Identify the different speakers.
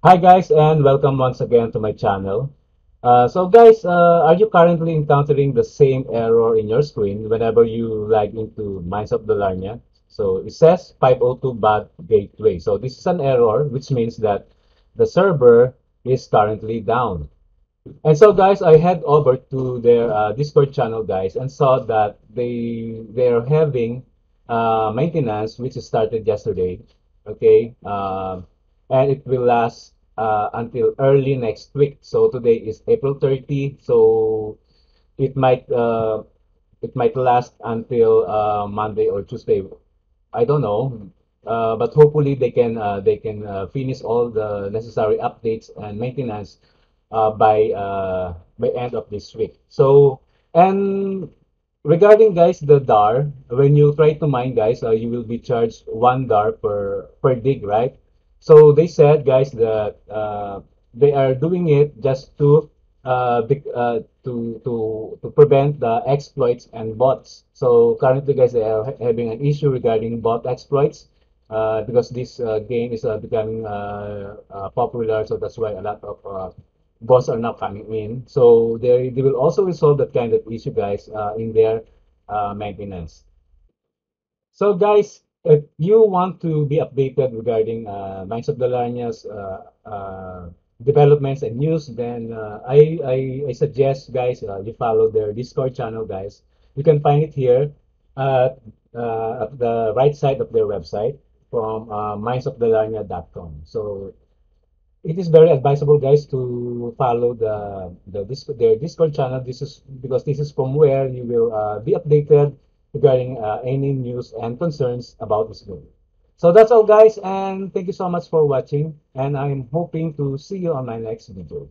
Speaker 1: Hi guys, and welcome once again to my channel. Are you currently encountering the same error in your screen whenever you log into Mines of Dalarnia? So it says 502 bad gateway. So this is an error, which means that the server is currently down. And so guys, I head over to their Discord channel, guys, and saw that they're having maintenance, which started yesterday. Okay, and it will last until early next week. So today is April 30. So it might uh, it might last until Monday or Tuesday. I don't know, but hopefully they can finish all the necessary updates and maintenance by end of this week. So and regarding guys the DAR, when you try to mine guys, you will be charged $1 per dig, right? So they said guys that they are doing it just to to prevent the exploits and bots. So currently, guys, they are having an issue regarding bot exploits because this game is becoming popular. So that's why a lot of bots are now coming in. So they will also resolve that kind of issue, guys, in their maintenance. So guys, if you want to be updated regarding Mines of Dalarnia's developments and news, then I suggest guys you follow their Discord channel, guys. You can find it here at the right side of their website from minesofdalarnia.com. So it is very advisable, guys, to follow their Discord channel. This is because this is from where you will be updated regarding any news and concerns about this game. So that's all, guys, and thank you so much for watching. And I'm hoping to see you on my next video.